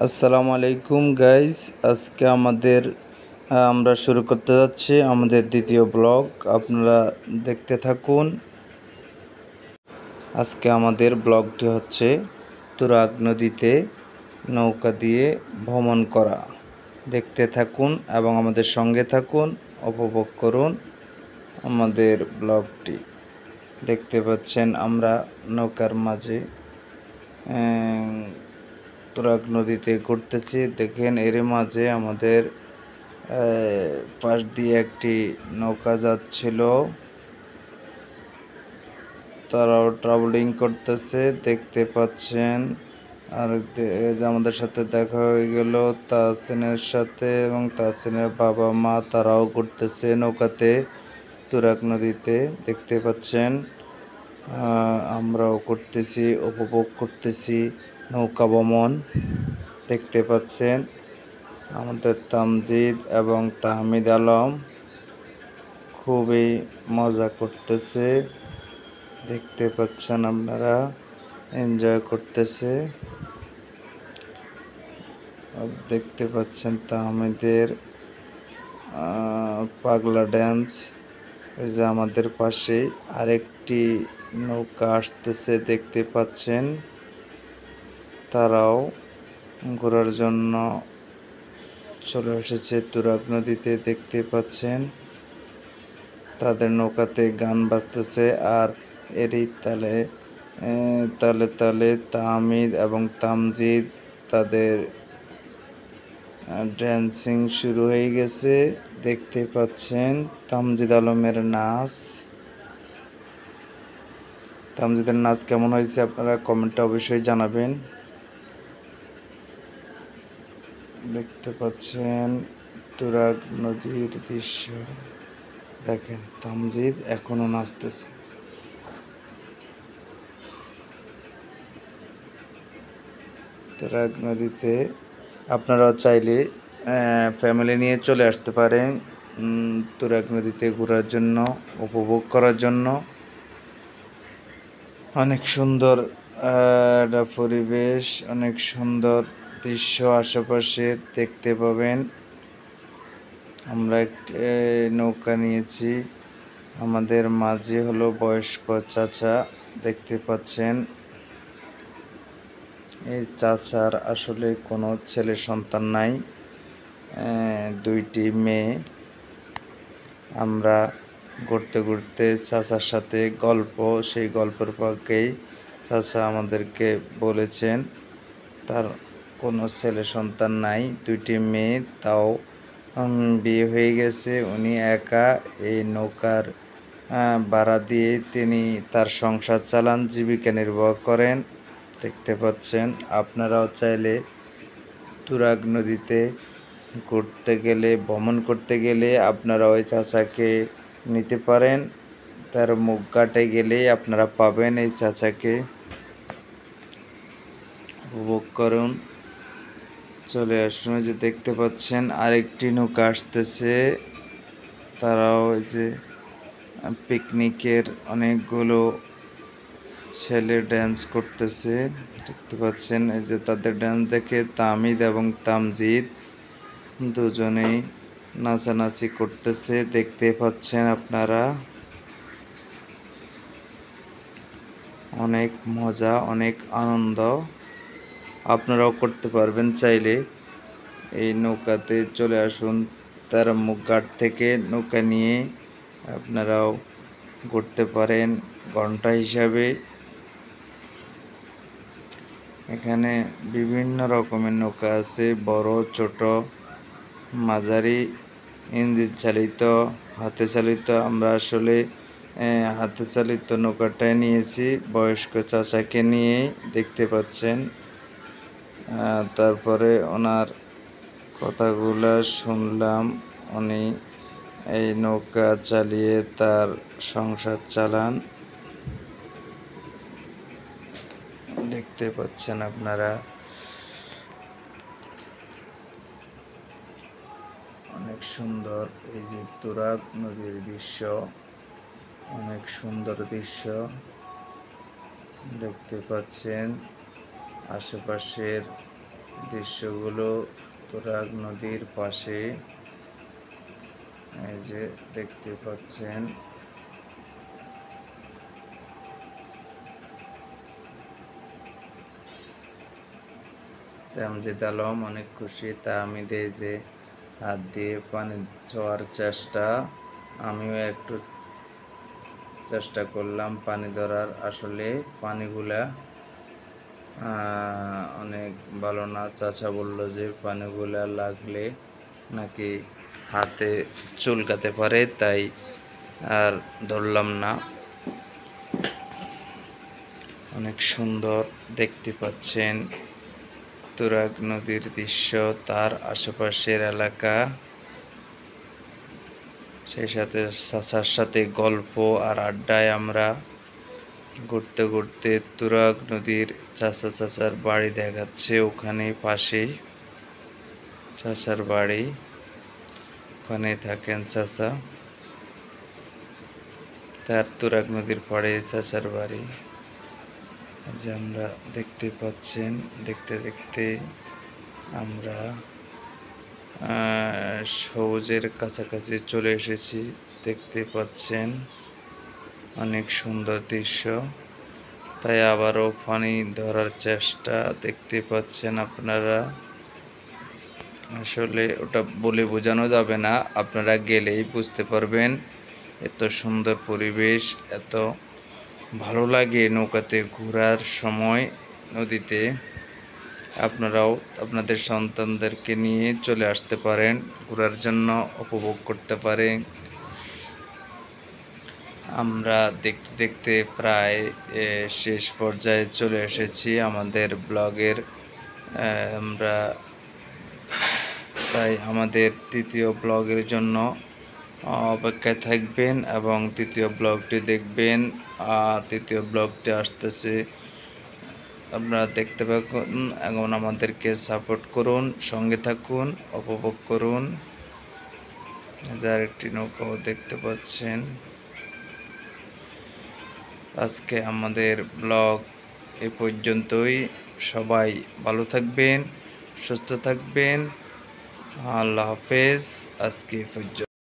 আসসালামু আলাইকুম গাইস। আজকে আমরা শুরু করতে যাচ্ছি আমাদের দ্বিতীয় ব্লগ। আপনারা দেখতে থাকুন। আজকে আমাদের ব্লগটি হচ্ছে তুরাগ নদীতে নৌকা দিয়ে ভ্রমণ করা। দেখতে থাকুন এবং আমাদের সঙ্গে থাকুন, উপভোগ করুন আমাদের ব্লগটি। দেখতে পাচ্ছেন আমরা নৌকার মাঝে তুরাগ নদীতে ঘুরতেছি। দেখেন এর মাঝে আমাদের পাশ দিয়ে একটি নৌকা যাচ্ছিল, তারাও ট্রাভেলিং করতেছে দেখতে পাচ্ছেন। আর যে আমাদের সাথে দেখা হয়ে গেল তাহসিনের সাথে, এবং তাহসিনের বাবা মা তারাও ঘুরতেছে নৌকাতে তুরাগ নদীতে দেখতে পাচ্ছেন। আমরাও করতেছি, উপভোগ করতেছি নৌকা ভ্রমণ। দেখতে পাচ্ছেন আমাদের তামজিদ এবং তাহমিদ আলম খুবই মজা করতেছে, দেখতে পাচ্ছেন আপনারা, এনজয় করতেছে। দেখতে পাচ্ছেন তাহমিদের পাগলা ড্যান্স। এই যে আমাদের পাশে আরেকটি নৌকা আসতেছে, দেখতে পাচ্ছেন। তারাও ঘোরার জন্য চলে এসেছে তুরাগ নদীতে, দেখতে পাচ্ছেন। তাদের নৌকাতে গান বাজতেছে, আর এরই তালে তালে তালে তাহমিদ এবং তামজিদ তাদের ড্যান্সিং শুরু হয়ে গেছে, দেখতে পাচ্ছেন। তামজিদ আলমের নাচ, তামজিদের নাচ কেমন হয়েছে আপনারা কমেন্টে অবশ্যই জানাবেন। দেখতে পাচ্ছেন তুরাগ নদীর দৃশ্য। দেখেন তামজিদ এখনো নাচতেছে। তুরাগ নদীতে আপনারাও চাইলে ফ্যামিলি নিয়ে চলে আসতে পারেন তুরাগ নদীতে ঘোরার জন্য, উপভোগ করার জন্য। অনেক সুন্দর একটা পরিবেশ, অনেক সুন্দর দৃশ্য আশেপাশে দেখতে পাবেন। আমরা একটি নৌকা নিয়েছি, আমাদের মাঝে হলো বয়স্ক চাচা, দেখতে পাচ্ছেন। এই চাচার আসলে কোনো ছেলে সন্তান নাই, দুইটি মেয়ে। আমরা ঘুরতে ঘুরতে চাচার সাথে সেই গল্পের ফাঁকেই চাচা আমাদেরকে বলেছেন তার কোনো ছেলে সন্তান নাই, দুইটি মেয়ে, তাও বিয়ে হয়ে গেছে। উনি একা এই নৌকার ভাড়া দিয়ে তিনি তার সংসার চালান, জীবিকা নির্বাহ করেন, দেখতে পাচ্ছেন। আপনারাও চাইলে তুরাগ নদীতে ঘুরতে গেলে, ভ্রমণ করতে গেলে আপনারা ওই চাচাকে নিতে পারেন। তার মুখ ঘাটে গেলেই আপনারা পাবেন এই চাচাকে, উপভোগ করুন, চলে আসুন। যে দেখতে পাচ্ছেন আরেকটি নৌকা আসতেছে, তারাও ওই যে পিকনিকের অনেকগুলো ছেলে ড্যান্স করতেছে, দেখতে পাচ্ছেন। এই যে তাদের ড্যান্স দেখে তাহমিদ এবং তামজিদ দুজনেই নাচানাচি করতেছে, দেখতে পাচ্ছেন আপনারা। অনেক মজা, অনেক আনন্দ, আপনারাও করতে পারবেন চাইলে। এই নৌকাতে চলে আসুন, তার মুখঘাট থেকে নৌকা নিয়ে আপনারাও ঘুরতে পারেন ঘন্টা হিসাবে। এখানে বিভিন্ন রকমের নৌকা আছে, বড়, ছোট, মাঝারি, ইঞ্জিন চালিত, হাতে চালিত। আমরা আসলে হাতে চালিত নৌকাটায় নিয়েছি বয়স্ক চাচাকে নিয়ে, দেখতে পাচ্ছেন। তারপরে ওনার কথাগুলো শুনলাম, উনি এই নৌকা চালিয়ে তার সংসার চালান, দেখতে পাচ্ছেন আপনারা। অনেক সুন্দর এই যে তুরাগ নদীর দৃশ্য, অনেক সুন্দর দৃশ্য দেখতে পাচ্ছেন। আশেপাশের দৃশ্যগুলো তুরাগ নদীর পাশে, এই যে দেখতে পাচ্ছেন। তামজিদ আলম অনেক খুশি। তাহমিদে যে হাত দিয়ে পানি ছোঁয়ার চেষ্টা, আমিও একটু চেষ্টা করলাম পানি ধরার। আসলে পানিগুলা অনেক ভালো না। চাচা বলল যে পানিগুলা লাগলে নাকি হাতে চুলকাতে পারে, তাই আর ধরলাম না। অনেক সুন্দর দেখতে পাচ্ছেন তুরাগ নদীর দৃশ্য, তার আশেপাশের এলাকা, সেই সাথে চাচার সাথে গল্প আর আড্ডায় আমরা ঘুরতে ঘুরতে তুরাগ নদীর চাচার বাড়ি দেখাচ্ছে। ওখানে পাশেই চাচার বাড়ি, ওখানে থাকেন চাচা। তার তুরাগ নদীর পাড়ে চাচার বাড়ি, যে আমরা দেখতে পাচ্ছেন। দেখতে দেখতে আমরা সবুজের কাছাকাছি চলে এসেছি। দেখতে পাচ্ছেন অনেক সুন্দর দৃশ্য, তাই আবারও পানি ধরার চেষ্টা। দেখতে পাচ্ছেন আপনারা, আসলে ওটা বলে বোঝানো যাবে না, আপনারা গেলেই বুঝতে পারবেন। এত সুন্দর পরিবেশ, এত ভালো লাগে নৌকাতে ঘোরার সময় নদীতে। আপনারাও আপনাদের সন্তানদেরকে নিয়ে চলে আসতে পারেন, ঘোরার জন্য উপভোগ করতে পারেন। আমরা দেখতে দেখতে প্রায় শেষ পর্যায়ে চলে এসেছি আমাদের ব্লগের। আমরা তাই আমাদের তৃতীয় ব্লগের জন্য অপেক্ষায় থাকবেন এবং তৃতীয় ব্লগটি দেখবেন। তৃতীয় ব্লগটি আসতেছে, আপনারা দেখতে পাবেন। এখন আমাদেরকে সাপোর্ট করুন, সঙ্গে থাকুন, উপভোগ করুন। যার একটি নৌকাও দেখতে পাচ্ছেন। আজকে আমাদের ব্লগ এ পর্যন্তই। সবাই ভালো থাকবেন, সুস্থ থাকবেন। আল্লাহ হাফেজ। আজকে পর্যন্ত।